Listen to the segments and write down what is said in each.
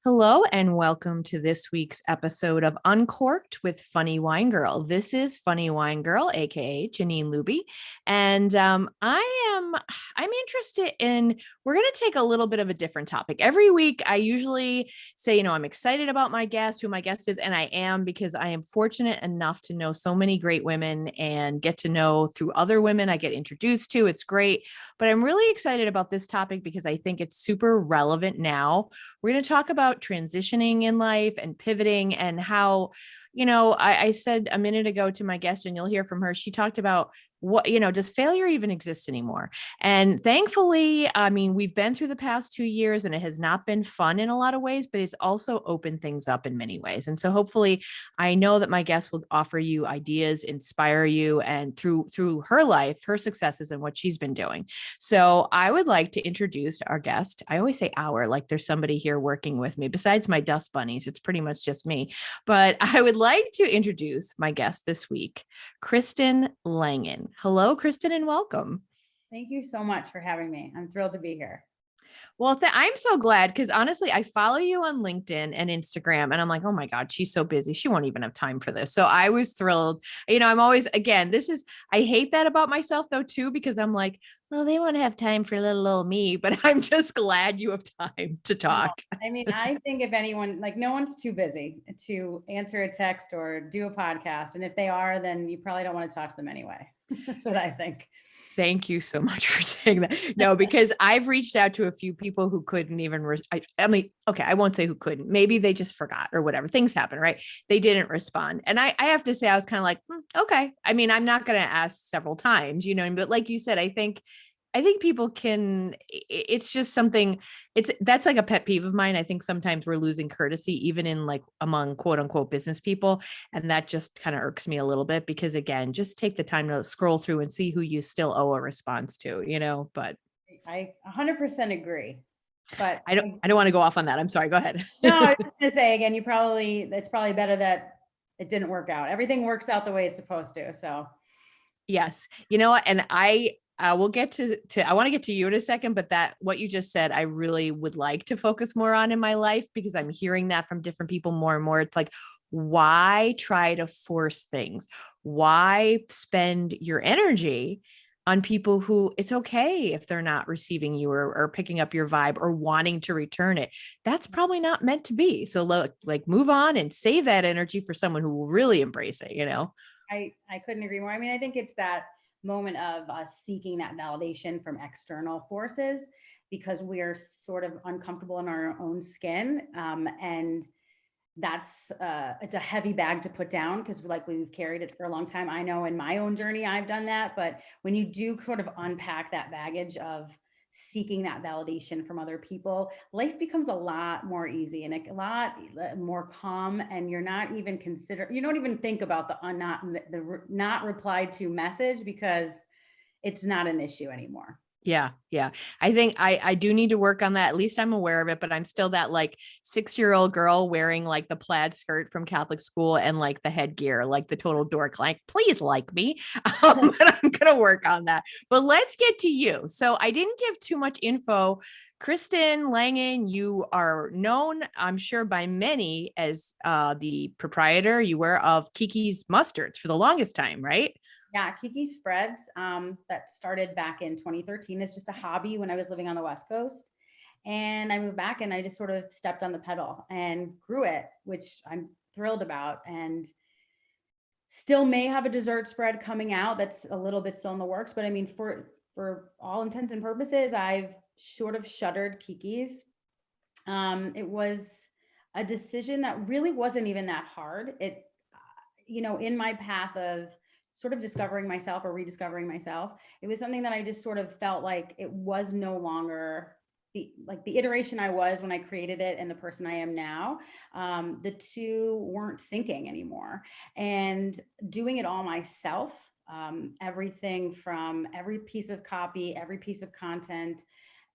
Hello and welcome to this week's episode of Uncorked with Funny Wine Girl. This is Funny Wine Girl, aka Janine Luby, and I'm interested in. We're going to take a little bit of a different topic every week. I usually say, I'm excited about my guest, who my guest is, and I am because I am fortunate enough to know so many great women and get to know through other women I get introduced to. It's great, but I'm really excited about this topic because I think it's super relevant now. We're going to talk about transitioning in life and pivoting and how, I said a minute ago to my guest, and you'll hear from her, she talked about does failure even exist anymore? And thankfully, I mean, we've been through the past 2 years and it has not been fun in a lot of ways, but it's also opened things up in many ways. And so hopefully I know that my guest will offer you ideas, inspire you, and through her life, her successes and what she's been doing. So I would like to introduce our guest. I always say our, like there's somebody here working with me besides my dust bunnies. It's pretty much just me, but I would like to introduce my guest this week, Kristen Langan. Hello, Kristen, and welcome. Thank you so much for having me. I'm thrilled to be here. Well, I'm so glad because honestly, I follow you on LinkedIn and Instagram, and I'm like, oh my God, she's so busy. She won't even have time for this. So I was thrilled. I'm always, again, I hate that about myself though, too, because I'm like, well, they won't have time for little old me, but I'm just glad you have time to talk. I mean, I think if anyone, like no one's too busy to answer a text or do a podcast. And if they are, then you probably don't want to talk to them anyway. That's what I think. Thank you so much for saying that. No, because I've reached out to a few people who couldn't even, I mean, okay, I won't say who couldn't. Maybe they just forgot or whatever. Things happen, right? They didn't respond. And I have to say, I was kind of like, okay. I mean, I'm not going to ask several times, but like you said, I think people can, it's just something, that's like a pet peeve of mine. I think sometimes we're losing courtesy, even in like among quote unquote business people. And that just kind of irks me a little bit because again, just take the time to scroll through and see who you still owe a response to, but I 100% agree. But I don't want to go off on that. I'm sorry. Go ahead. No, I was just going to say again, it's probably better that it didn't work out. Everything works out the way it's supposed to. So yes, you know what? And we'll get to I want to get to you in a second, but that what you just said, I really would like to focus more on in my life because I'm hearing that from different people more and more. It's like, why try to force things? Why spend your energy on people who it's okay if they're not receiving you or picking up your vibe or wanting to return it? That's probably not meant to be. So like move on and save that energy for someone who will really embrace it. I couldn't agree more. I mean, I think it's that moment of us seeking that validation from external forces because we are sort of uncomfortable in our own skin. And that's it's a heavy bag to put down because like we've carried it for a long time. I know in my own journey, I've done that. But when you do sort of unpack that baggage of seeking that validation from other people, life becomes a lot more easy and a lot more calm. And you're not even you don't even think about the not replied to message because it's not an issue anymore. Yeah. I think I do need to work on that. At least I'm aware of it, but I'm still that like 6-year-old girl wearing like the plaid skirt from Catholic school and like the headgear, like the total dork, like, please like me. But I'm going to work on that. But let's get to you. So I didn't give too much info. Kristen Langan, you are known, I'm sure, by many as the proprietor you were of KiKi's mustards for the longest time, right? Yeah, KiKi spreads that started back in 2013. It's just a hobby when I was living on the West Coast. And I moved back and I just sort of stepped on the pedal and grew it, which I'm thrilled about. And still may have a dessert spread coming out that's a little bit still in the works. But I mean, for all intents and purposes, I've sort of shuttered KiKi's. It was a decision that really wasn't even that hard. In my path of sort of discovering myself or rediscovering myself, it was something that I just sort of felt like it was no longer the iteration I was when I created it and the person I am now. The two weren't syncing anymore. And doing it all myself, everything from every piece of copy, every piece of content,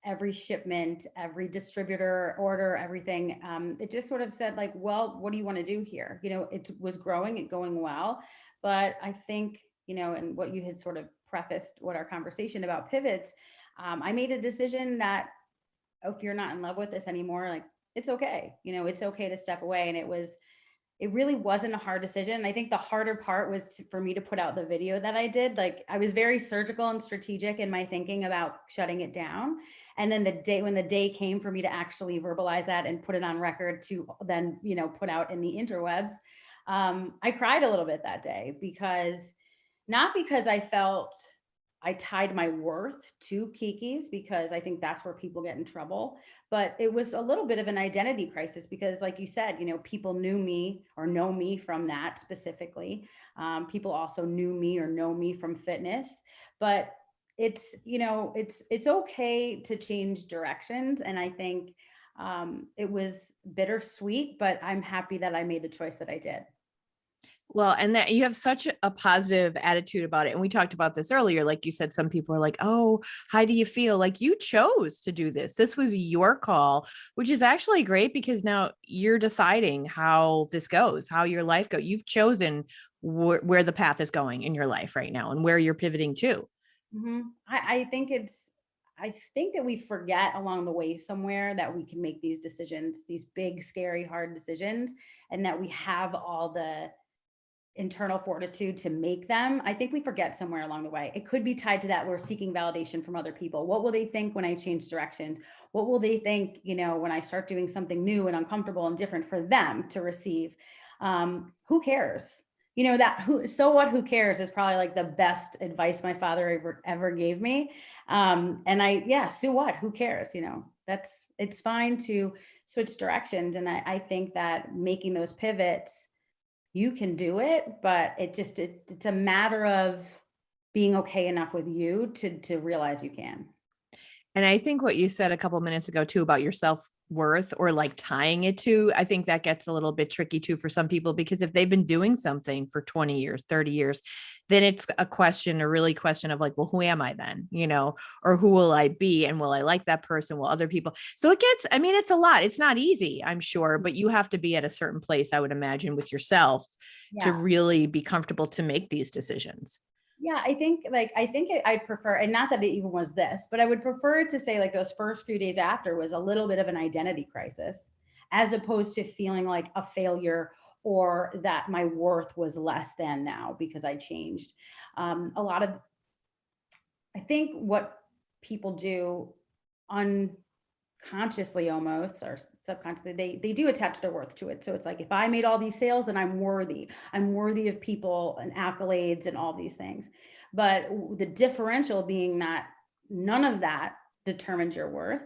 every shipment, every distributor order, everything. It just sort of said like, well, what do you want to do here? It was growing, it going well. But I think, and what you had sort of prefaced what our conversation about pivots, I made a decision that if you're not in love with this anymore, like it's okay. It's okay to step away. And it really wasn't a hard decision. I think the harder part was for me to put out the video that I did. Like, I was very surgical and strategic in my thinking about shutting it down. And then when the day came for me to actually verbalize that and put it on record to then, put out in the interwebs, I cried a little bit that day, not because I felt I tied my worth to KiKi's, because I think that's where people get in trouble. But it was a little bit of an identity crisis because, like you said, people knew me or know me from that specifically. People also knew me or know me from fitness. But it's okay to change directions. And I think it was bittersweet, but I'm happy that I made the choice that I did. Well, and that you have such a positive attitude about it. And we talked about this earlier. Like you said, some people are like, oh, how do you feel? Like, you chose to do this. This was your call, which is actually great because now you're deciding how this goes, how your life goes. You've chosen where the path is going in your life right now and where you're pivoting to. Mm-hmm. I think that we forget along the way somewhere that we can make these decisions, these big, scary, hard decisions, and that we have all the internal fortitude to make them. I think we forget somewhere along the way. It could be tied to that we're seeking validation from other people. What will they think when I change directions? What will they think, when I start doing something new and uncomfortable and different for them to receive? Who cares? So what, who cares is probably like the best advice my father ever gave me. So what, who cares? It's fine to switch directions. And I think that making those pivots, you can do it, but it's a matter of being okay enough with you to realize you can. And I think what you said a couple minutes ago too about your self-worth or like tying it to, I think that gets a little bit tricky too for some people, because if they've been doing something for 20 years, 30 years, then it's a really question of like, well, who am I then? Or who will I be? And will I like that person? Will other people? So it's a lot. It's not easy, I'm sure, but you have to be at a certain place, I would imagine, with yourself to Yeah. really be comfortable to make these decisions. Yeah, I'd prefer, and not that it even was this, but I would prefer to say like those first few days after was a little bit of an identity crisis, as opposed to feeling like a failure or that my worth was less than now because I changed. I think what people do unconsciously almost or subconsciously, they do attach their worth to it. So it's like, if I made all these sales, then I'm worthy of people and accolades and all these things. But the differential being that none of that determines your worth.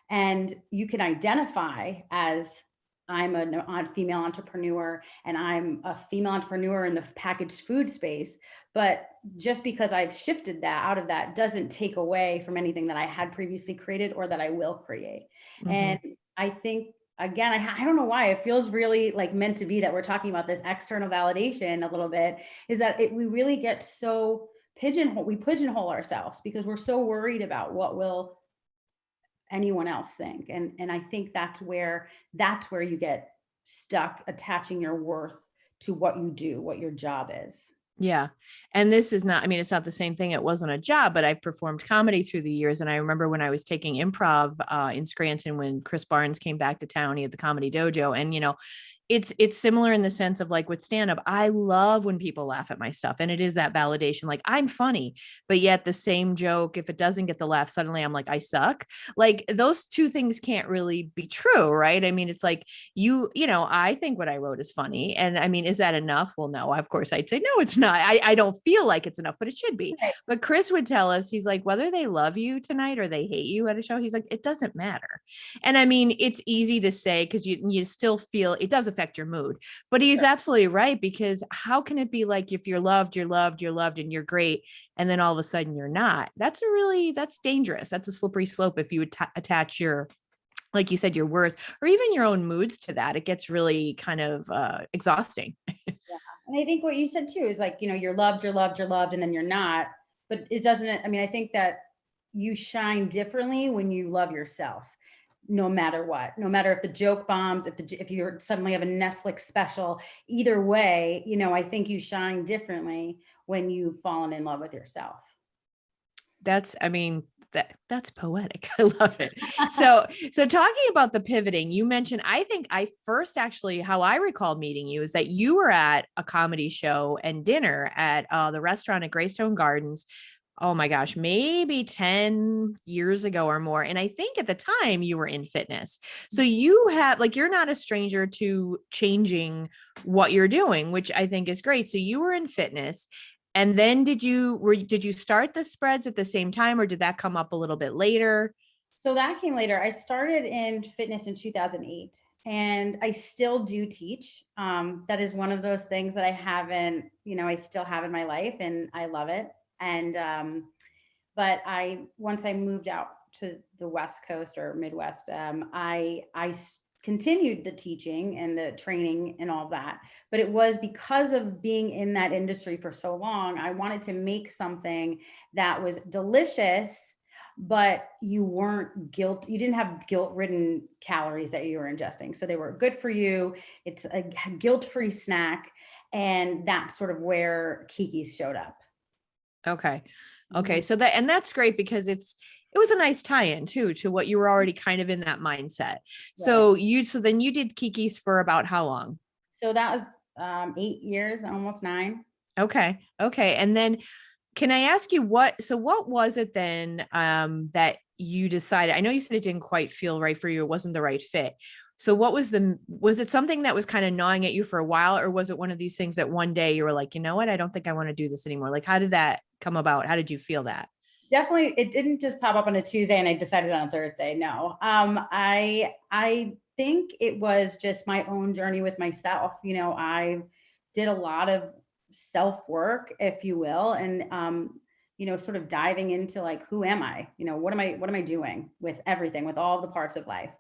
And you can identify as, I'm a female entrepreneur and I'm a female entrepreneur in the packaged food space. But just because I've shifted that out of that doesn't take away from anything that I had previously created or that I will create. Mm-hmm. And I think, again, I don't know why it feels really like meant to be that we're talking about this external validation a little bit, is that we really get so pigeonhole ourselves because we're so worried about what will anyone else think. And I think that's where you get stuck, attaching your worth to what you do, what your job is. Yeah. And this is not, it's not the same thing. It wasn't a job, but I've performed comedy through the years. And I remember when I was taking improv in Scranton, when Chris Barnes came back to town, he had the Comedy Dojo. And, it's similar in the sense of like with stand-up, I love when people laugh at my stuff. And it is that validation, like I'm funny, but yet the same joke, if it doesn't get the laugh, suddenly I'm like, I suck. Like those two things can't really be true, right? It's like I think what I wrote is funny. And is that enough? Well, no, of course I'd say, no, it's not. I don't feel like it's enough, but it should be. Right. But Chris would tell us, he's like, whether they love you tonight or they hate you at a show, he's like, it doesn't matter. And it's easy to say, because you still feel it does affect your mood, but he's absolutely right, because how can it be like, if you're loved and you're great, and then all of a sudden you're not? That's dangerous. That's a slippery slope. If you would attach your, like you said, your worth or even your own moods to that, it gets really kind of exhausting. Yeah. And I think what you said too is like, you're loved, and then you're not, but it doesn't, I think that you shine differently when you love yourself. No matter what, no matter if the joke bombs, if you're suddenly have a Netflix special, either way, I think you shine differently when you've fallen in love with yourself. That's, that's poetic. I love it. So talking about the pivoting, you mentioned, I think I first actually, how I recall meeting you is that you were at a comedy show and dinner at the restaurant at Greystone Gardens. Oh my gosh, maybe 10 years ago or more. And I think at the time you were in fitness. So you have like, you're not a stranger to changing what you're doing, which I think is great. So you were in fitness. And then did you start the spreads at the same time, or did that come up a little bit later? So that came later. I started in fitness in 2008, and I still do teach. That is one of those things that I haven't, I still have in my life, and I love it. And but once I moved out to the West Coast or Midwest, I continued the teaching and the training and all that. But it was because of being in that industry for so long, I wanted to make something that was delicious, but you didn't have guilt-ridden calories that you were ingesting. So they were good for you. It's a guilt-free snack. And that's sort of where KiKi showed up. Okay. So that's great because it was a nice tie-in too, to what you were already kind of in that mindset. Right. So then you did KiKi's for about how long? So that was 8 years, almost 9. Okay. And then can I ask you what was it then that you decided? I know you said it didn't quite feel right for you. It wasn't the right fit. So was it something that was kind of gnawing at you for a while, or was it one of these things that one day you were like, you know what, I don't think I want to do this anymore? Like, how did that come about? How did you feel that? Definitely. It didn't just pop up on a Tuesday and I decided on a Thursday. No. I think it was just my own journey with myself. I did a lot of self-work, if you will. And, sort of diving into like, who am I? What am I doing with everything, with all the parts of life?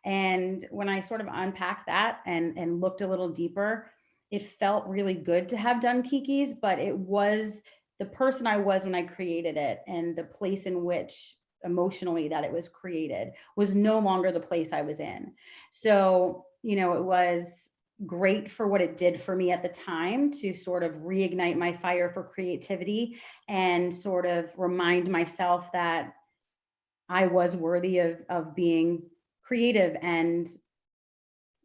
And when I sort of unpacked that and looked a little deeper, it felt really good to have done KiKi's, but it was the person I was when I created it, and the place in which emotionally that it was created was no longer the place I was in. So, it was great for what it did for me at the time to sort of reignite my fire for creativity and sort of remind myself that I was worthy of being creative and,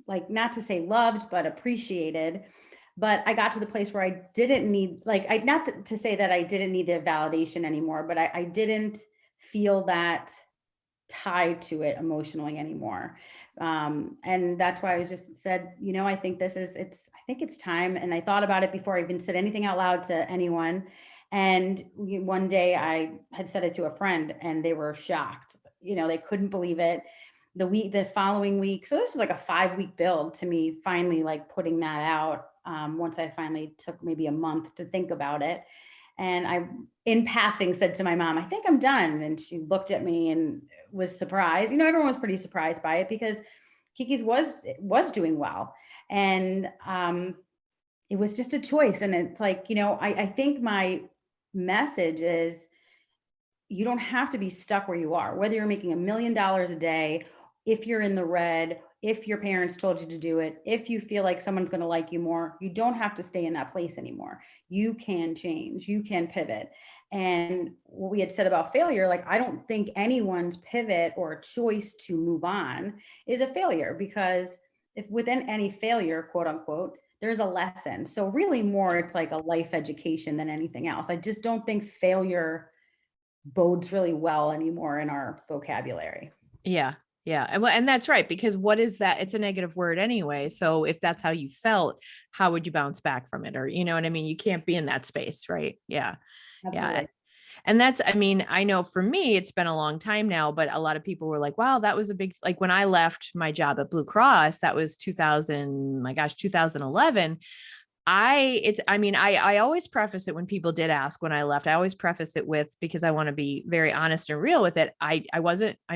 like, not to say loved, but appreciated. But I got to the place where I didn't need, not to say that I didn't need the validation anymore, but I didn't feel that tied to it emotionally anymore. And that's why I was just said, I think I think it's time. And I thought about it before I even said anything out loud to anyone. And one day I had said it to a friend and they were shocked. They couldn't believe it. The following week. So this was like a 5-week build to me finally like putting that out. Once I finally took maybe a month to think about it. And I, in passing, said to my mom, I think I'm done. And she looked at me and was surprised. Everyone was pretty surprised by it because KiKi's was doing well. And it was just a choice. And it's like, I think my message is you don't have to be stuck where you are, whether you're making $1 million a day, if you're in the red, if your parents told you to do it, if you feel like someone's going to like you more, you don't have to stay in that place anymore. You can change, you can pivot. And what we had said about failure, like, I don't think anyone's pivot or choice to move on is a failure, because if within any failure, quote unquote, there's a lesson. So really more, it's like a life education than anything else. I just don't think failure bodes really well anymore in our vocabulary. Yeah. And that's right. Because what is that? It's a negative word anyway. So if that's how you felt, how would you bounce back from it? Or, you know what I mean? You can't be in that space, right? Yeah. Absolutely. Yeah. And I know for me, it's been a long time now, but a lot of people were like, wow, that was a big, like when I left my job at Blue Cross, that was 2011. I always preface it when people did ask when I left, I always preface it with, because I want to be very honest and real with it. I'm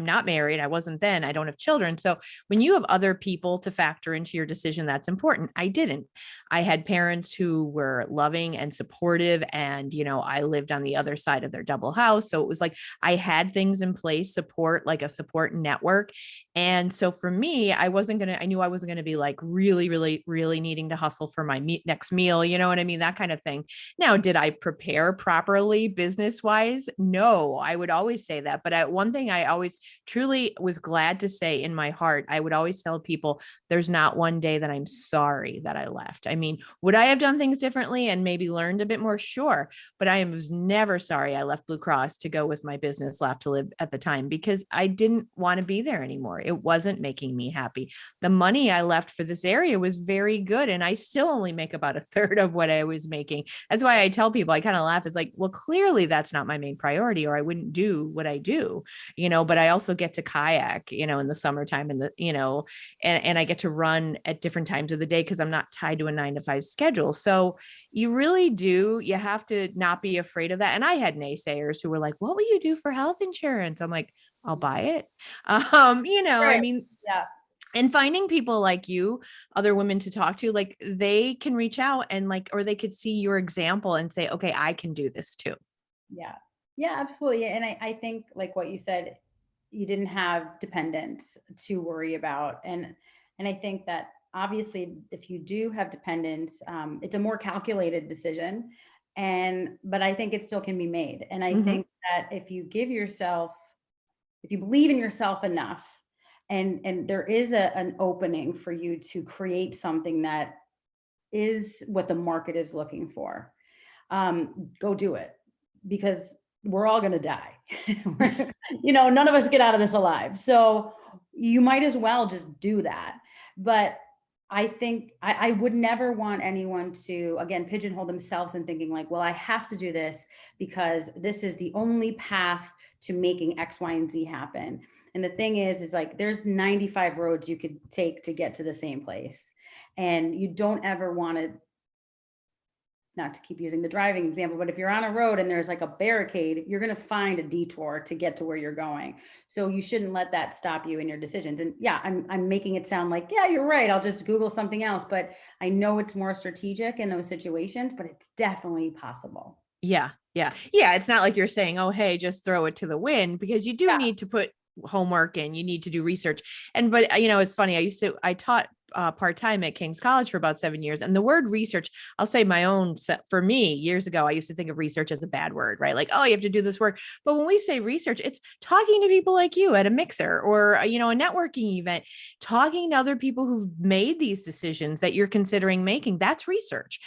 not married. I wasn't then. I don't have children. So when you have other people to factor into your decision, that's important. I didn't. I had parents who were loving and supportive, and, I lived on the other side of their double house. So it was like, I had things in place, like a support network. And so for me, I knew I wasn't going to be like really, really, really needing to hustle for my next next meal, you know what I mean? That kind of thing. Now, did I prepare properly business wise? No, I would always say that. But one thing I always truly was glad to say in my heart, I would always tell people there's not one day that I'm sorry that I left. I mean, would I have done things differently and maybe learned a bit more? Sure. But I was never sorry I left Blue Cross to go with my business Laugh to Live at the time, because I didn't want to be there anymore. It wasn't making me happy. The money I left for this area was very good, and I still only make about a third of what I was making. That's why I tell people, I kind of laugh. It's like, well, clearly that's not my main priority, or I wouldn't do what I do, but I also get to kayak, in the summertime, and and I get to run at different times of the day because I'm not tied to a 9 to 5 schedule. So you have to not be afraid of that. And I had naysayers who were like, what will you do for health insurance? I'm like, I'll buy it. I Right. mean, Yeah. and finding people like you, other women to talk to, like they can reach out and or they could see your example and say, okay, I can do this too. Yeah. Yeah, absolutely. And I think like what you said, you didn't have dependents to worry about. And I think that obviously if you do have dependents, it's a more calculated decision. But I think it still can be made. And I Mm-hmm. think that if you believe in yourself enough, and there is an opening for you to create something that is what the market is looking for, go do it, because we're all going to die. None of us get out of this alive. So you might as well just do that. But I think I would never want anyone to, again, pigeonhole themselves and thinking like, well, I have to do this because this is the only path to making X, Y, and Z happen. And the thing is like, there's 95 roads you could take to get to the same place. And you don't ever want to, not to keep using the driving example, but if you're on a road and there's like a barricade, you're going to find a detour to get to where you're going. So you shouldn't let that stop you in your decisions. And yeah, I'm making it sound like, yeah, you're right, I'll just Google something else. But I know it's more strategic in those situations, but it's definitely possible. Yeah. Yeah. Yeah. It's not like you're saying, oh, hey, just throw it to the wind, because you do Yeah. need to put homework in, you need to do research. But it's funny. I taught part-time at King's College for about 7 years. And the word research, I'll say my own set for me years ago, I used to think of research as a bad word, right? Like, oh, you have to do this work. But when we say research, it's talking to people like you at a mixer or, a networking event, talking to other people who've made these decisions that you're considering making. That's research,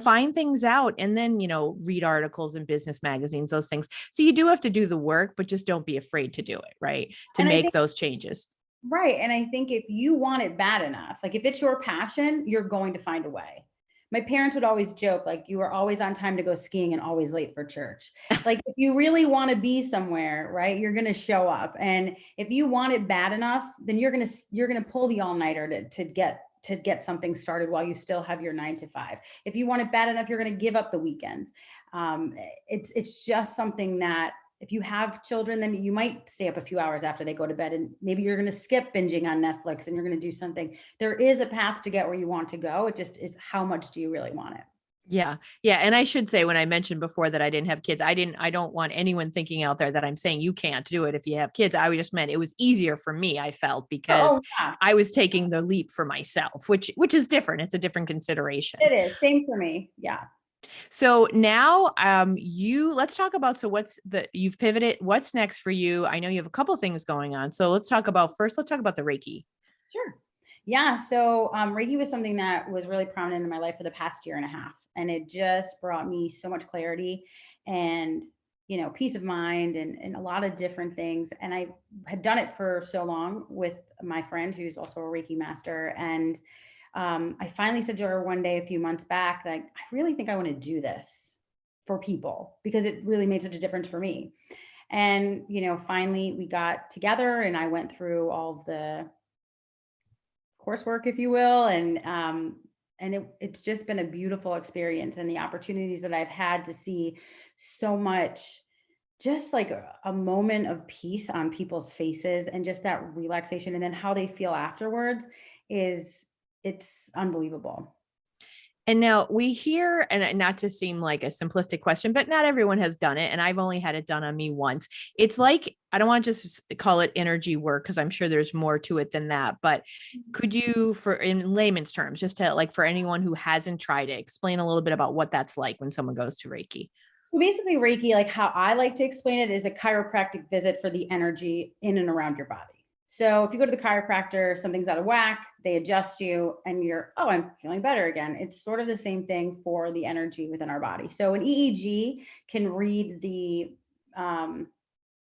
find things out and then, read articles in business magazines, those things. So you do have to do the work, but just don't be afraid to do it, right? To And I make think, those changes. right. And I think if you want it bad enough, like if it's your passion, you're going to find a way. My parents would always joke, like, you are always on time to go skiing and always late for church. Like, if you really want to be somewhere, right, you're going to show up. And if you want it bad enough, then you're going to pull the all-nighter to get something started while you still have your 9 to 5. If you want it bad enough, you're going to give up the weekends. It's just something that if you have children, then you might stay up a few hours after they go to bed, and maybe you're going to skip binging on Netflix and you're going to do something. There is a path to get where you want to go. It just is, how much do you really want it? Yeah. Yeah. And I should say, when I mentioned before that I didn't have kids, I don't want anyone thinking out there that I'm saying you can't do it if you have kids. I just meant it was easier for me, I felt, because Oh, yeah, I was taking the leap for myself, which is different. It's a different consideration. it is. Same for me. Yeah. So now let's talk about, you've pivoted. What's next for you? I know you have a couple things going on. So let's talk about the Reiki. Sure. Yeah. So Reiki was something that was really prominent in my life for the past year and a half. And it just brought me so much clarity and, peace of mind and a lot of different things. And I had done it for so long with my friend who's also a Reiki master. And I finally said to her one day, a few months back, like, I really think I want to do this for people because it really made such a difference for me. And, finally we got together and I went through all of the coursework, if you will. And it's just been a beautiful experience, and the opportunities that I've had to see so much, just like a moment of peace on people's faces and just that relaxation, and then how they feel afterwards it's unbelievable. And now we hear, and not to seem like a simplistic question, but not everyone has done it. And I've only had it done on me once. It's like, I don't want to just call it energy work because I'm sure there's more to it than that. But could you, for in layman's terms, just to like for anyone who hasn't tried it, explain a little bit about what that's like when someone goes to Reiki? So basically, Reiki, like how I like to explain it, is a chiropractic visit for the energy in and around your body. So if you go to the chiropractor, something's out of whack, they adjust you and you're, oh, I'm feeling better again. It's sort of the same thing for the energy within our body. So an EEG can read the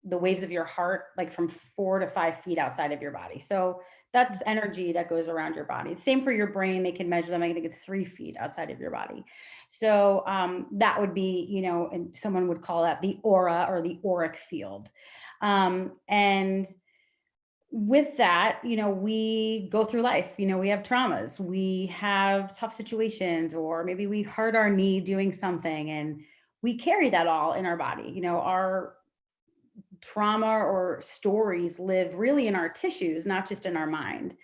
waves of your heart like from 4 to 5 feet outside of your body. So that's energy that goes around your body. Same for your brain. They can measure them. I think it's 3 feet outside of your body. So that would be, and someone would call that the aura or the auric field. And with that, we go through life, we have traumas, we have tough situations, or maybe we hurt our knee doing something, and we carry that all in our body. Our trauma or stories live really in our tissues, not just in our mind.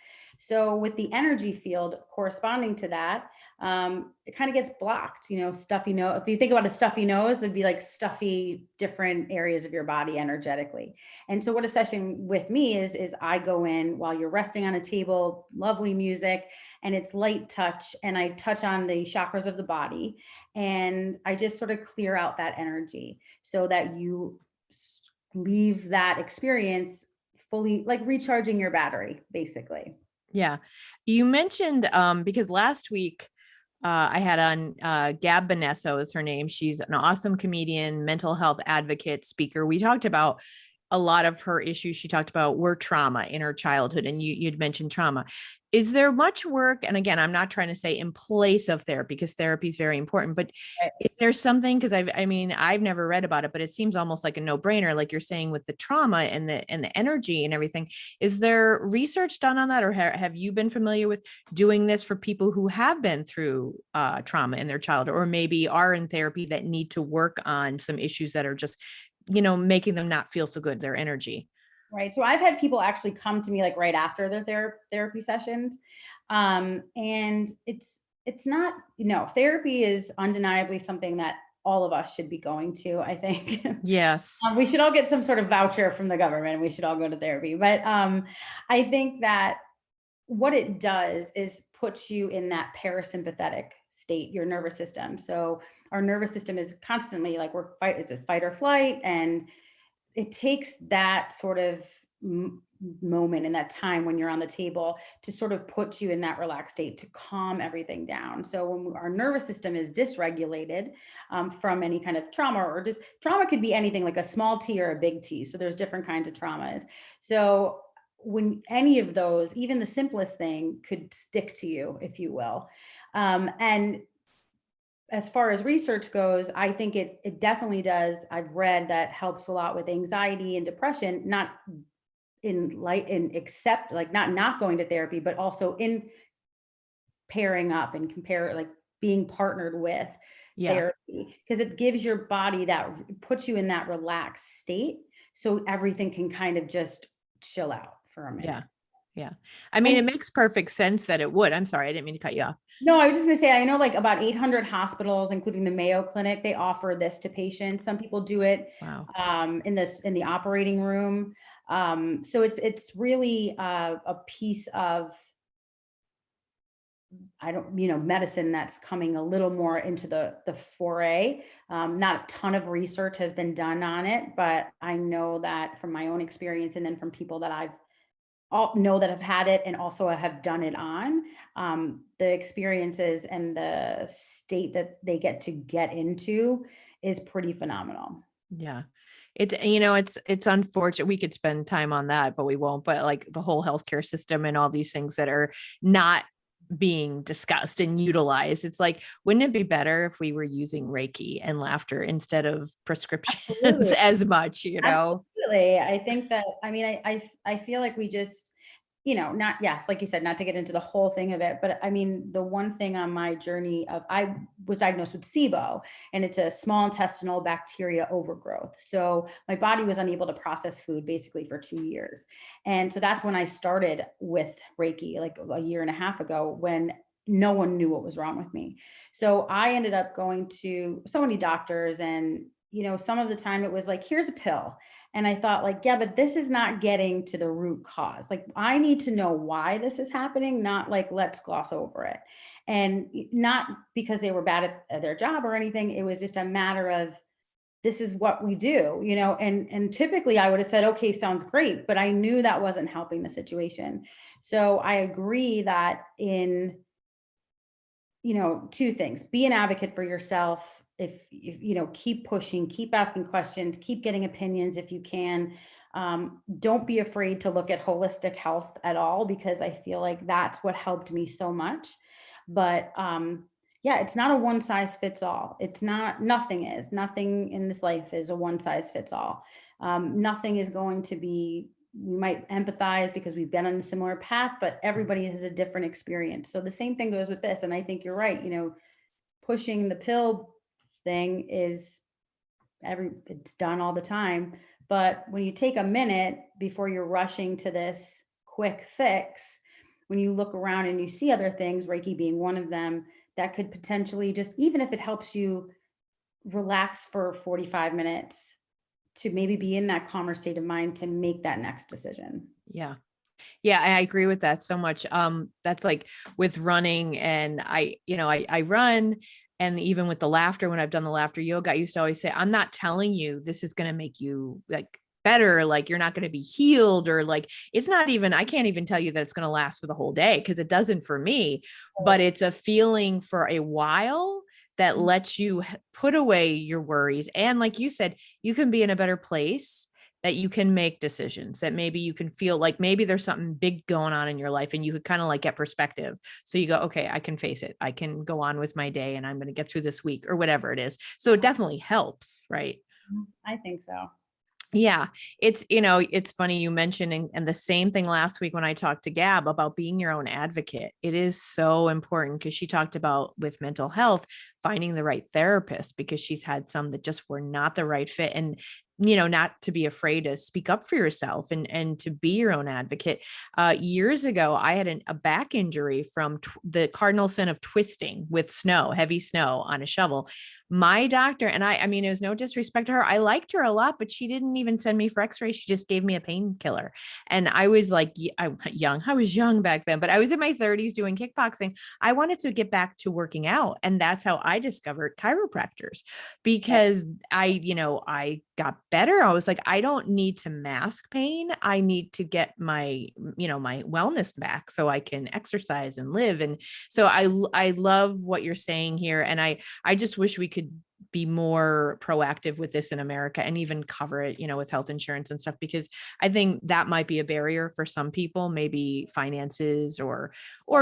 So with the energy field corresponding to that, it kind of gets blocked, stuffy nose. If you think about a stuffy nose, it'd be like stuffy different areas of your body energetically. And so what a session with me is I go in while you're resting on a table, lovely music, and it's light touch. And I touch on the chakras of the body, and I just sort of clear out that energy so that you leave that experience fully, like recharging your battery, basically. Yeah. You mentioned because last week I had on Gab Bonesso is her name. She's an awesome comedian, mental health advocate, speaker. We talked about a lot of her issues. She talked about were trauma in her childhood, and you'd mentioned trauma. Is there much work? And again, I'm not trying to say in place of therapy, because therapy is very important, but Right. is there something, because I've never read about it, but it seems almost like a no-brainer, like you're saying with the trauma and the energy and everything. Is there research done on that, or have you been familiar with doing this for people who have been through trauma in their childhood, or maybe are in therapy that need to work on some issues that are just making them not feel so good, their energy? Right. So I've had people actually come to me like right after their therapy sessions. And it's not, therapy is undeniably something that all of us should be going to, I think. Yes. We should all get some sort of voucher from the government, and we should all go to therapy. But I think that what it does is puts you in that parasympathetic state, your nervous system. So our nervous system is constantly like it's a fight or flight, and it takes that sort of moment in that time when you're on the table to sort of put you in that relaxed state to calm everything down. So when our nervous system is dysregulated from any kind of trauma, or just trauma could be anything like a small T or a big T. So there's different kinds of traumas. So when any of those, even the simplest thing, could stick to you, if you will. And as far as research goes, I think it definitely does. I've read that helps a lot with anxiety and depression, not except like not going to therapy, but also in pairing up and like being partnered with Yeah. therapy, because it gives your body puts you in that relaxed state, so everything can kind of just chill out for a minute. Yeah. Yeah. It makes perfect sense that it would. I'm sorry, I didn't mean to cut you off. No, I was just going to say, I know like about 800 hospitals, including the Mayo Clinic, they offer this to patients. Some people do it in the operating room. So it's really a piece of, medicine that's coming a little more into the foray. Not a ton of research has been done on it, but I know that from my own experience, and then from people that I've have had it and also have done it on, the experiences and the state that they get into is pretty phenomenal. Yeah. It's unfortunate. We could spend time on that, but we won't. But like the whole healthcare system and all these things that are not being discussed and utilized. It's like, wouldn't it be better if we were using Reiki and laughter instead of prescriptions Absolutely. as much, Absolutely. I think that, I feel like we just, not, yes, like you said, not to get into the whole thing of it, but the one thing on my journey I was diagnosed with Sibo, and it's a small intestinal bacteria overgrowth. So my body was unable to process food basically for 2 years. And so that's when I started with Reiki, like a year and a half ago, when no one knew what was wrong with me. So I ended up going to so many doctors, and, some of the time it was like, here's a pill. And I thought, like, yeah, but this is not getting to the root cause. Like, I need to know why this is happening, not like, let's gloss over it. And not because they were bad at their job or anything. It was just a matter of, this is what we do, and typically I would have said, okay, sounds great, but I knew that wasn't helping the situation. So I agree that in, two things: be an advocate for yourself. If keep pushing, keep asking questions, keep getting opinions if you can. Don't be afraid to look at holistic health at all, because I feel like that's what helped me so much. But yeah, it's not a one size fits all. It's not, nothing in this life is a one size fits all. Nothing is going to be, we might empathize because we've been on a similar path, but everybody has a different experience. So the same thing goes with this. And I think you're right. Pushing the pill thing is it's done all the time. But when you take a minute before you're rushing to this quick fix, when you look around and you see other things, Reiki being one of them, that could potentially, just even if it helps you relax for 45 minutes, to maybe be in that calmer state of mind to make that next decision. Yeah. Yeah, I agree with that so much. That's like with running, and I run, and even with the laughter, when I've done the laughter yoga, I used to always say, I'm not telling you this is going to make you like better, like you're not going to be healed, or like, it's not even, I can't even tell you that it's going to last for the whole day, because it doesn't for me, but it's a feeling for a while that lets you put away your worries. And like you said, you can be in a better place, that you can make decisions, that maybe you can feel like maybe there's something big going on in your life, and you could kind of like get perspective. So you go, okay, I can face it. I can go on with my day, and I'm going to get through this week or whatever it is. So it definitely helps. Right. I think so. Yeah. It's funny you mentioned, and the same thing last week when I talked to Gab about being your own advocate. It is so important, because she talked about with mental health, finding the right therapist, because she's had some that just were not the right fit. And not to be afraid to speak up for yourself, and to be your own advocate. Years ago, I had a back injury from the cardinal sin of twisting with heavy snow on a shovel. My doctor, and I mean, it was no disrespect to her, I liked her a lot, but she didn't even send me for x-rays. She just gave me a painkiller. And I was like, I was young back then, but I was in my 30s doing kickboxing. I wanted to get back to working out. And that's how I discovered chiropractors, because I got better. I was like, I don't need to mask pain. I need to get my wellness back, so I can exercise and live. And so I love what you're saying here. And I just wish we could be more proactive with this in America, and even cover it, with health insurance and stuff, because I think that might be a barrier for some people, maybe finances, or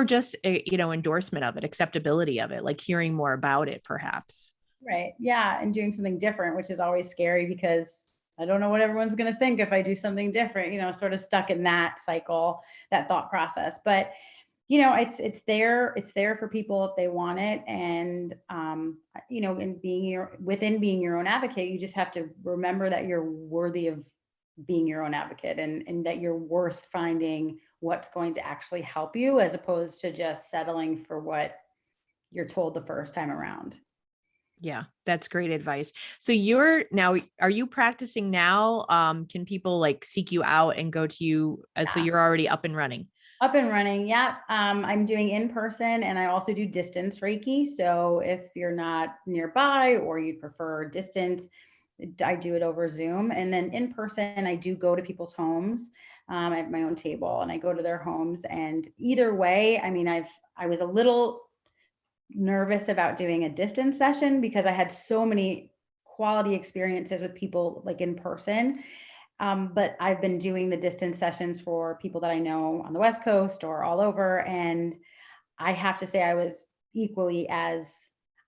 just endorsement of it, acceptability of it, like hearing more about it perhaps. Right. Yeah. And doing something different, which is always scary, because I don't know what everyone's going to think if I do something different, sort of stuck in that cycle, that thought process. But, it's there for people if they want it. And, in within being your own advocate, you just have to remember that you're worthy of being your own advocate, and that you're worth finding what's going to actually help you, as opposed to just settling for what you're told the first time around. Yeah, that's great advice. So are you practicing now? Can people like seek you out and go to you? So you're already up and running. Up and running. Yeah. I'm doing in person, and I also do distance Reiki. So if you're not nearby, or you'd prefer distance, I do it over Zoom. And then in person, I do go to people's homes. I have my own table, and I go to their homes. And either way, I mean, I was a little nervous about doing a distance session, because I had so many quality experiences with people like in person. But I've been doing the distance sessions for people that I know on the West Coast or all over. And I have to say,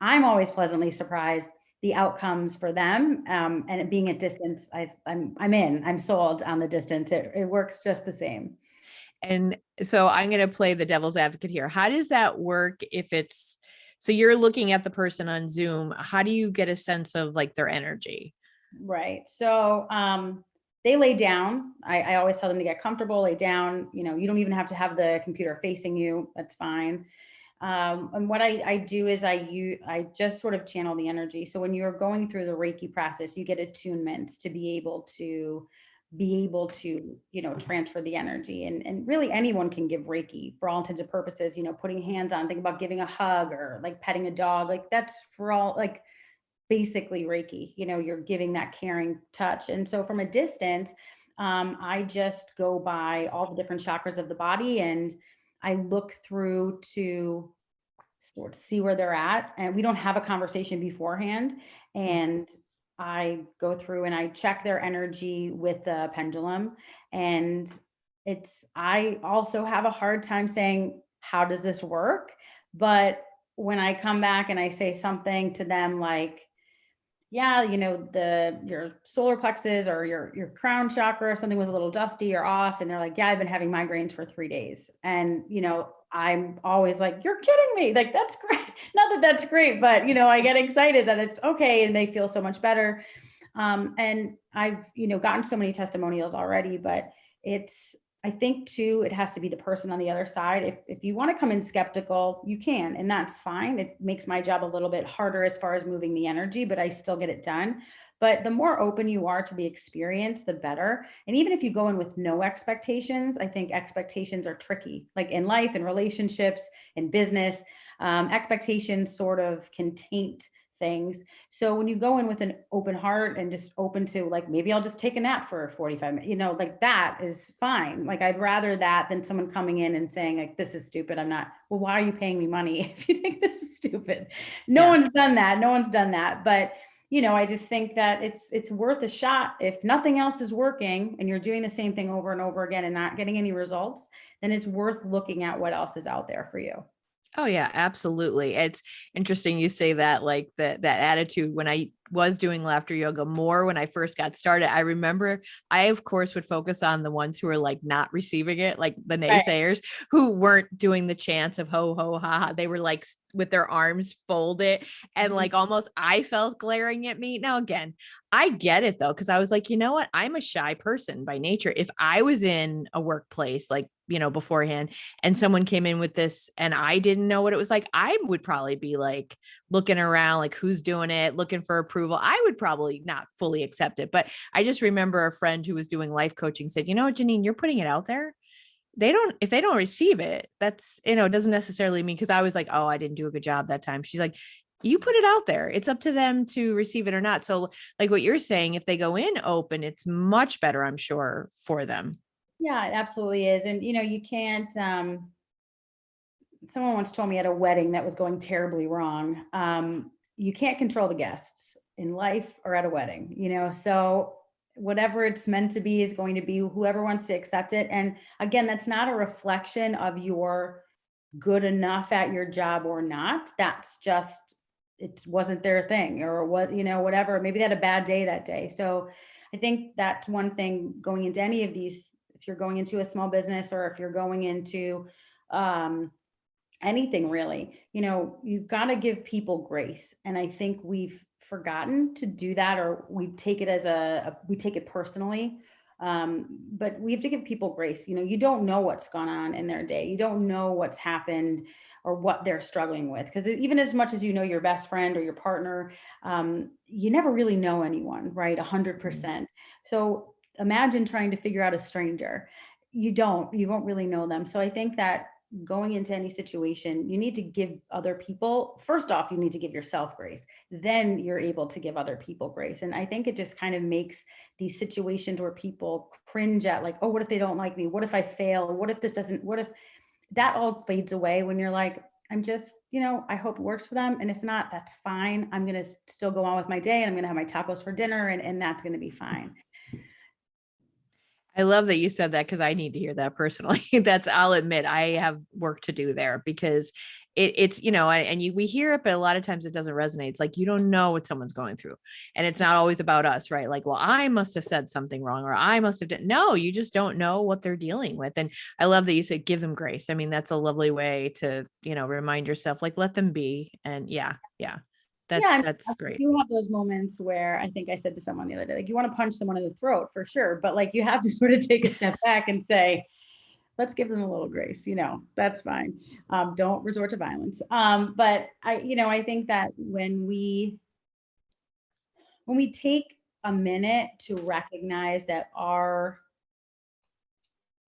I'm always pleasantly surprised the outcomes for them. And it being at distance, I'm sold on the distance. It works just the same. And so I'm going to play the devil's advocate here. How does that work so you're looking at the person on Zoom? How do you get a sense of like their energy? Right. So, they lay down. I always tell them to get comfortable, lay down. You don't even have to have the computer facing you. That's fine. And what I do is I just sort of channel the energy. So when you're going through the Reiki process, you get attunements to be able to, transfer the energy. And really anyone can give Reiki for all intents and purposes, putting hands on, think about giving a hug or like petting a dog, like that's for all, like basically Reiki, you're giving that caring touch. And so from a distance, I just go by all the different chakras of the body and I look through to sort of see where they're at. And we don't have a conversation beforehand. And I go through and I check their energy with a pendulum. And I also have a hard time saying, how does this work? But when I come back and I say something to them like, yeah, your solar plexus or your crown chakra or something was a little dusty or off. And they're like, yeah, I've been having migraines for 3 days. And, I'm always like, you're kidding me. Like, that's great. Not that that's great, but, I get excited that it's okay. And they feel so much better. And I've, gotten so many testimonials already, but I think too, it has to be the person on the other side. If you want to come in skeptical, you can, and that's fine. It makes my job a little bit harder as far as moving the energy, but I still get it done. But the more open you are to the experience, the better. And even if you go in with no expectations, I think expectations are tricky, like in life and relationships and business. Expectations sort of can taint things. So when you go in with an open heart and just open to like, maybe I'll just take a nap for 45 minutes, like that is fine. Like I'd rather that than someone coming in and saying like, this is stupid. I'm not, well, why are you paying me money if you think this is stupid? No one's done that. No one's done that. But I just think that it's worth a shot. If nothing else is working and you're doing the same thing over and over again and not getting any results, then it's worth looking at what else is out there for you. Oh yeah, absolutely. It's interesting you say that, like that attitude. When I was doing laughter yoga more when I first got started, I remember I of course would focus on the ones who were like not receiving it, like the naysayers who weren't doing the chants of ho ho ha ha. They were like with their arms folded and like almost I felt glaring at me. Now again, I get it though, because I was like, you know what? I'm a shy person by nature. If I was in a workplace like beforehand and someone came in with this and I didn't know what it was like, I would probably be like looking around like who's doing it, looking for approval. I would probably not fully accept it. But I just remember a friend who was doing life coaching said, Janine, you're putting it out there. If they don't receive it, that's, it doesn't necessarily mean, because I was like, oh, I didn't do a good job that time. She's like, you put it out there. It's up to them to receive it or not. So like what you're saying, if they go in open, it's much better, I'm sure, for them. Yeah, it absolutely is. And, you can't, someone once told me at a wedding that was going terribly wrong. You can't control the guests in life or at a wedding, so whatever it's meant to be is going to be whoever wants to accept it. And again, that's not a reflection of your good enough at your job or not. That's just, it wasn't their thing or what, whatever. Maybe they had a bad day that day. So I think that's one thing going into any of these, if you're going into a small business or if you're going into anything really, you've got to give people grace. And I think we've forgotten to do that, or we take it we take it personally. But we have to give people grace. You don't know what's gone on in their day. You don't know what's happened or what they're struggling with. Because even as much as your best friend or your partner, you never really know anyone, right? 100%. So imagine trying to figure out a stranger. You won't really know them. So I think that going into any situation, you need to give other people, first off, you need to give yourself grace. Then you're able to give other people grace. And I think it just kind of makes these situations where people cringe at like, oh, what if they don't like me? What if I fail? What if that all fades away when you're like, I'm just, I hope it works for them. And if not, that's fine. I'm going to still go on with my day and I'm going to have my tacos for dinner and that's going to be fine. I love that you said that, because I need to hear that personally. I'll admit I have work to do there, because it's, we hear it, but a lot of times it doesn't resonate. It's like, you don't know what someone's going through, and it's not always about us, right? Like, well, I must have said something wrong, or I must have no, you just don't know what they're dealing with. And I love that you said, give them grace. I mean, that's a lovely way to, remind yourself, like, let them be. And yeah. That's great. You have those moments where I think I said to someone the other day, like, you want to punch someone in the throat for sure, but like you have to sort of take a step back and say, let's give them a little grace, that's fine. Don't resort to violence. But I think that when we take a minute to recognize that our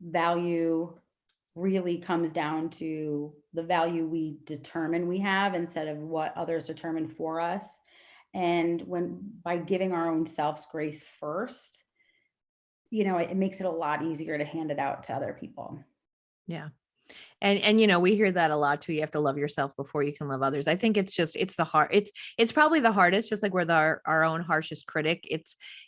value really comes down to the value we determine we have instead of what others determine for us. And by giving our own selves grace first, it makes it a lot easier to hand it out to other people. Yeah. And we hear that a lot too. You have to love yourself before you can love others. I think it's probably the hardest, just like we're our own harshest critic.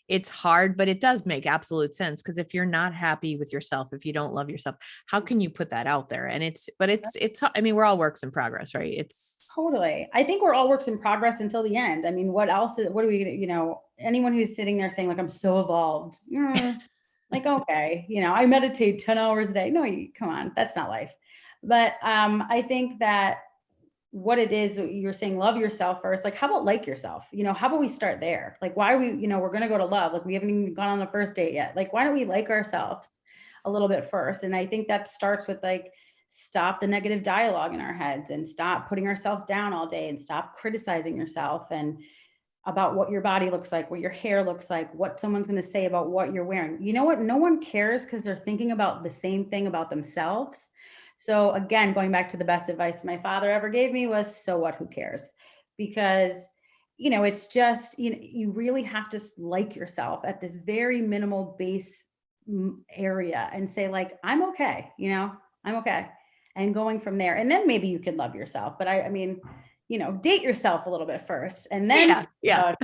It's hard, but it does make absolute sense. Cause if you're not happy with yourself, if you don't love yourself, how can you put that out there? And I mean, we're all works in progress, right? Totally. I think we're all works in progress until the end. I mean, what are we gonna, anyone who's sitting there saying like, I'm so evolved, like, okay, I meditate 10 hours a day. No, come on, that's not life. But I think that what it is, you're saying, love yourself first. Like, how about like yourself? How about we start there? Like, why are we, we're going to go to love. Like, we haven't even gone on the first date yet. Like, why don't we like ourselves a little bit first? And I think that starts with like, stop the negative dialogue in our heads and stop putting ourselves down all day and stop criticizing yourself and about what your body looks like, what your hair looks like, what someone's going to say about what you're wearing. You know what? No one cares because they're thinking about the same thing about themselves. So again, going back to the best advice my father ever gave me was, so what, who cares? Because, it's just, you really have to like yourself at this very minimal base area and say like, I'm okay, I'm okay. And going from there. And then maybe you could love yourself. But I mean, date yourself a little bit first and then yeah.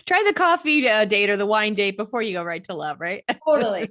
Try the coffee date or the wine date before you go right to love, right? Totally.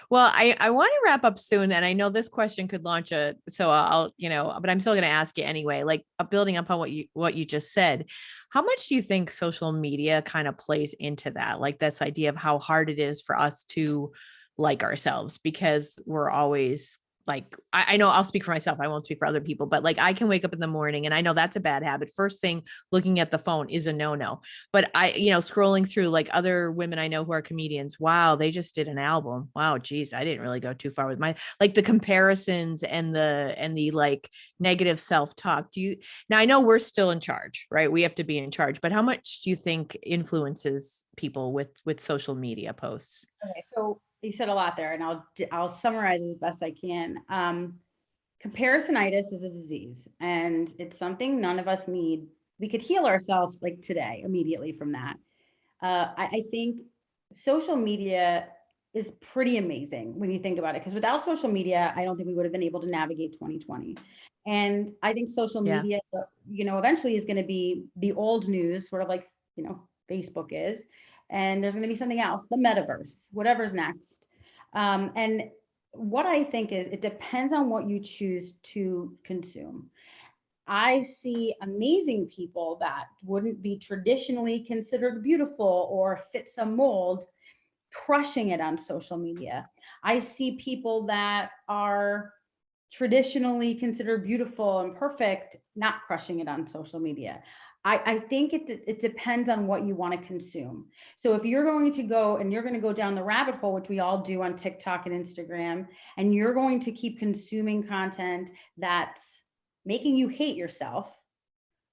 Well, I want to wrap up soon, and I know this question could launch so I'll, but I'm still going to ask you anyway, like building up on what you just said. How much do you think social media kind of plays into that? Like this idea of how hard it is for us to like ourselves because we're always like, I know I'll speak for myself. I won't speak for other people, but like I can wake up in the morning and I know that's a bad habit. First thing, looking at the phone is a no-no, but scrolling through like other women I know who are comedians. Wow. They just did an album. Wow. Geez. I didn't really go too far with like the comparisons and the like negative self-talk. Now I know we're still in charge, right? We have to be in charge, but how much do you think influences people with social media posts? Okay. So you said a lot there, and I'll summarize as best I can. Comparisonitis is a disease, and it's something none of us need. We could heal ourselves like today, immediately from that. I think social media is pretty amazing when you think about it, because without social media, I don't think we would have been able to navigate 2020. And I think social media, eventually is going to be the old news, sort of like, Facebook is. And there's going to be something else, the metaverse, whatever's next. And what I think is it depends on what you choose to consume. I see amazing people that wouldn't be traditionally considered beautiful or fit some mold crushing it on social media. I see people that are traditionally considered beautiful and perfect not crushing it on social media. I think it depends on what you want to consume. So if you're going to go down the rabbit hole, which we all do on TikTok and Instagram, and you're going to keep consuming content that's making you hate yourself,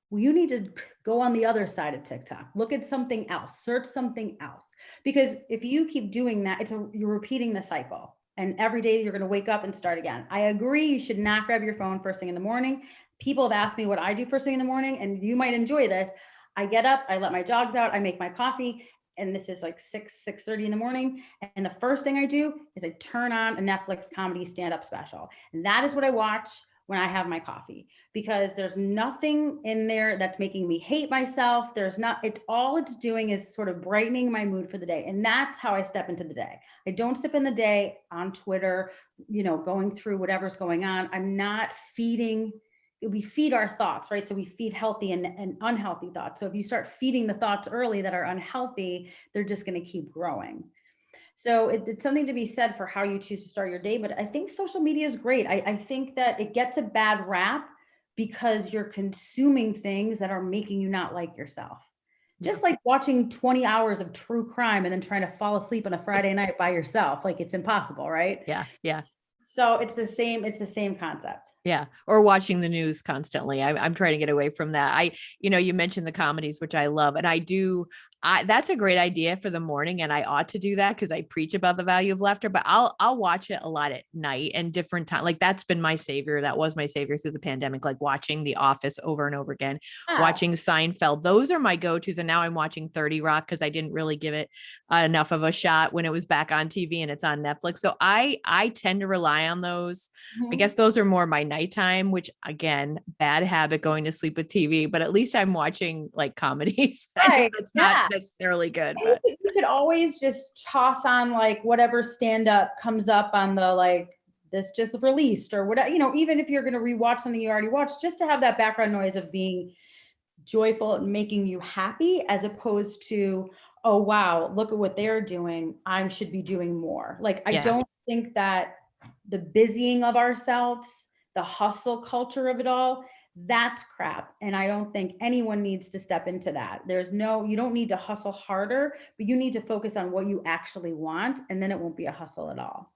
well, you need to go on the other side of TikTok. Look at something else, search something else. Because if you keep doing that, you're repeating the cycle. And every day you're going to wake up and start again. I agree, you should not grab your phone first thing in the morning. People have asked me what I do first thing in the morning, and you might enjoy this. I get up, I let my dogs out, I make my coffee, and this is like 6:30 in the morning. And the first thing I do is I turn on a Netflix comedy stand-up special. And that is what I watch when I have my coffee, because there's nothing in there that's making me hate myself. All it's doing is sort of brightening my mood for the day. And that's how I step into the day. I don't step in the day on Twitter, going through whatever's going on. I'm not we feed our thoughts, right? So we feed healthy and unhealthy thoughts. So if you start feeding the thoughts early that are unhealthy, they're just going to keep growing. So it's something to be said for how you choose to start your day. But I think social media is great. I think that it gets a bad rap because you're consuming things that are making you not like yourself. just like watching 20 hours of true crime and then trying to fall asleep on a Friday night by yourself. Like it's impossible, right? Yeah. Yeah. So it's the same concept. Yeah. Or watching the news constantly. I'm trying to get away from that. You mentioned the comedies, which I love. And that's a great idea for the morning. And I ought to do that because I preach about the value of laughter, but I'll watch it a lot at night and different time. Like that's been my savior. That was my savior through the pandemic, like watching The Office over and over again, Yeah. watching Seinfeld. Those are my go-tos. And now I'm watching 30 Rock because I didn't really give it enough of a shot when it was back on TV and it's on Netflix. So I tend to rely on those. I guess those are more my nighttime, which again, bad habit going to sleep with TV, but at least I'm watching like comedies. I know Right. that's Yeah. not necessarily good, And but you could always just toss on like whatever stand up comes up on the like this just released or whatever, even if you're going to rewatch something you already watched, just to have that background noise of being joyful and making you happy, as opposed to, oh, wow, look at what they're doing. I should be doing more. Like, I don't think that the busying of ourselves, the hustle culture of it all, that's crap. And I don't think anyone needs to step into that. You don't need to hustle harder, but you need to focus on what you actually want. And then it won't be a hustle at all.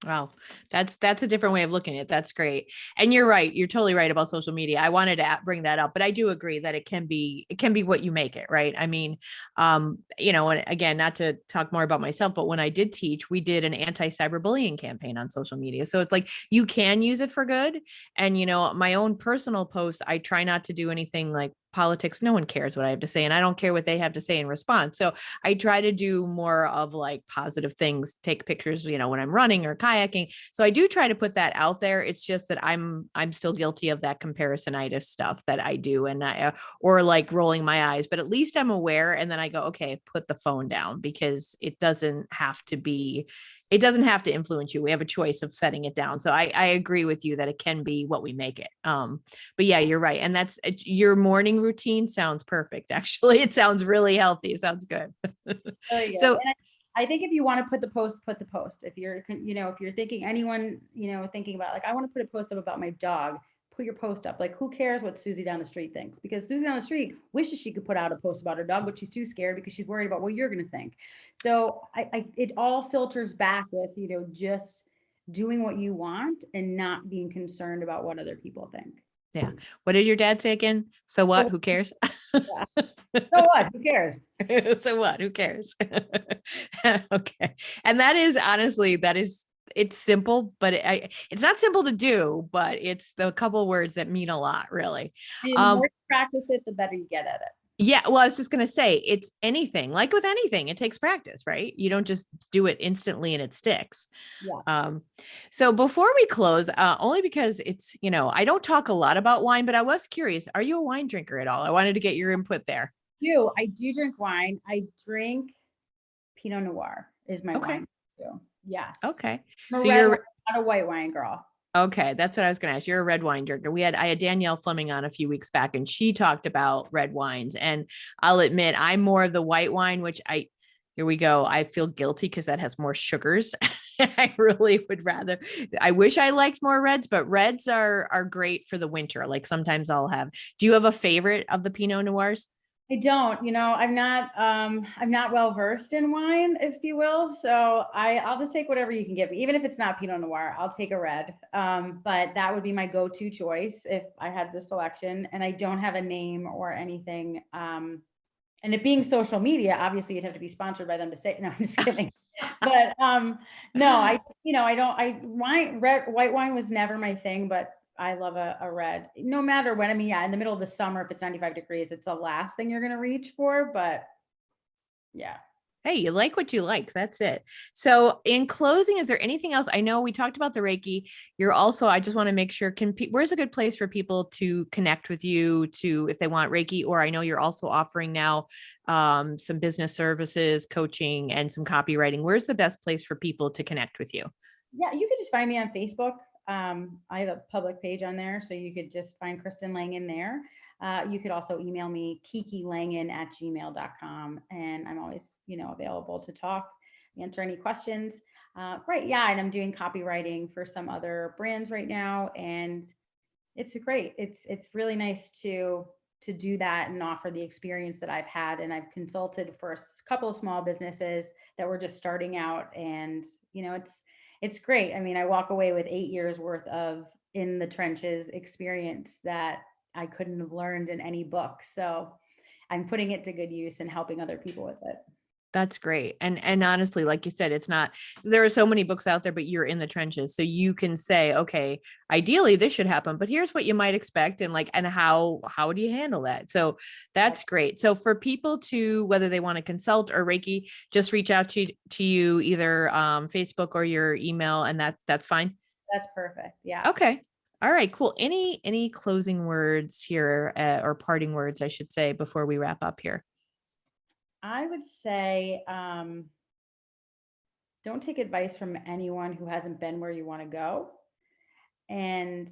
Wow. That's a different way of looking at it. That's great. And you're right. You're totally right about social media. I wanted to bring that up, but I do agree that it can be what you make it, right? I mean, and again, not to talk more about myself, but when I did teach, we did an anti-cyberbullying campaign on social media. So it's like, you can use it for good. And, my own personal posts, I try not to do anything like politics. No one cares what I have to say, and I don't care what they have to say in response. So I try to do more of like positive things, take pictures, when I'm running or kayaking. So I do try to put that out there. It's just that I'm still guilty of that comparisonitis stuff that I do, and or like rolling my eyes, but at least I'm aware. And then I go, okay, put the phone down, because it doesn't have to influence you. We have a choice of setting it down. So I agree with you that it can be what we make it. But yeah, you're right. And that's your morning routine sounds perfect. Actually, it sounds really healthy. It sounds good. Really good. So And I think if you want to put the post. If you're, if you're thinking anyone, thinking about like, I want to put a post up about my dog, put your post up. Like, who cares what Susie down the street thinks? Because Susie down the street wishes she could put out a post about her dog, but she's too scared because she's worried about what you're going to think. So it all filters back with, just doing what you want and not being concerned about what other people think. yeah. What did your dad say again? So what? Who cares? Yeah. So what? Who cares? So what? Who cares? Okay. And that is honestly, it's simple, but it's not simple to do, but it's the couple words that mean a lot, really. And the more you practice it, the better you get at it. Yeah. Well, I was just going to say, it's anything, like with anything, it takes practice, right? You don't just do it instantly and it sticks. Yeah. So before we close, only because it's, I don't talk a lot about wine, but I was curious, are you a wine drinker at all? I wanted to get your input there. I do drink wine. I drink Pinot Noir is my wine too. Yes. Okay. I'm So you're not a white wine girl. Okay, that's what I was going to ask. You're a red wine drinker. I had Danielle Fleming on a few weeks back, and she talked about red wines. And I'll admit, I'm more of the white wine, which here we go. I feel guilty because that has more sugars. I really would rather. I wish I liked more reds, but reds are great for the winter. Like sometimes I'll have. Do you have a favorite of the Pinot Noirs? I don't, I'm not well versed in wine, if you will. So I'll just take whatever you can give me, even if it's not Pinot Noir, I'll take a red. But that would be my go-to choice if I had the selection, and I don't have a name or anything. And it being social media, obviously you'd have to be sponsored by them to say, no, I'm just kidding. But no, white wine was never my thing, but I love a red, no matter when. I mean, yeah, in the middle of the summer, if it's 95 degrees, it's the last thing you're going to reach for, but yeah. Hey, you like what you like. That's it. So in closing, is there anything else? I know we talked about the Reiki. I just want to make sure, where's a good place for people to connect with you if they want Reiki, or I know you're also offering now some business services, coaching, and some copywriting. Where's the best place for people to connect with you? Yeah, you could just find me on Facebook. I have a public page on there, so you could just find Kristen Langan there. You could also email me kikilangan@gmail.com, and I'm always, available to talk, answer any questions. Right. Yeah. And I'm doing copywriting for some other brands right now. And it's great. It's really nice to to do that and offer the experience that I've had. And I've consulted for a couple of small businesses that were just starting out. And, it's great. I mean, I walk away with 8 years worth of in the trenches experience that I couldn't have learned in any book. So I'm putting it to good use and helping other people with it. That's great. And honestly, like you said, it's not, there are so many books out there, but you're in the trenches. So you can say, okay, ideally this should happen, but here's what you might expect. And how do you handle that? So that's great. So for people to, whether they want to consult or Reiki, just reach out to you either Facebook or your email, and that's fine. That's perfect. Yeah. Okay. All right, cool. Any closing words here, or parting words, I should say, before we wrap up here? I would say, don't take advice from anyone who hasn't been where you want to go, and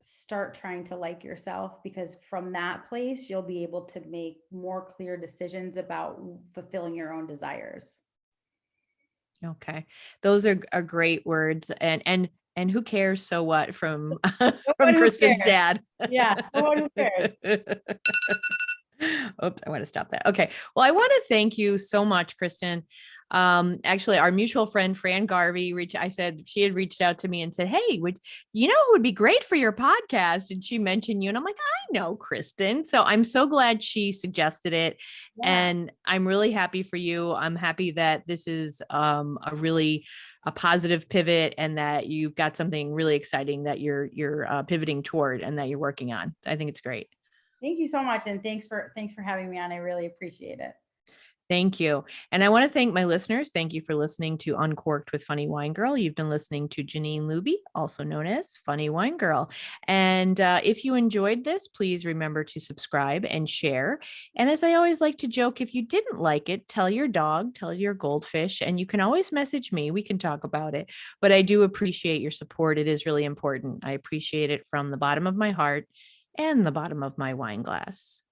start trying to like yourself, because from that place, you'll be able to make more clear decisions about fulfilling your own desires. Okay. Those are great words. And who cares? So what, from Someone from who Kristen's cares. dad. Yeah, someone who cares. Oops, I want to stop that. Okay. Well, I want to thank you so much, Kristen. Actually, our mutual friend Fran Garvey I said she had reached out to me and said, "Hey, would you know who would be great for your podcast?" And she mentioned you, and I'm like, "I know Kristen." So I'm so glad she suggested it, Yeah. and I'm really happy for you. I'm happy that this is a positive pivot, and that you've got something really exciting that you're pivoting toward and that you're working on. I think it's great. Thank you so much. And thanks for having me on. I really appreciate it. Thank you. And I want to thank my listeners. Thank you for listening to Uncorked with Funny Wine Girl. You've been listening to Janine Luby, also known as Funny Wine Girl. And if you enjoyed this, please remember to subscribe and share. And as I always like to joke, if you didn't like it, tell your dog, tell your goldfish, and you can always message me. We can talk about it. But I do appreciate your support. It is really important. I appreciate it from the bottom of my heart and the bottom of my wine glass.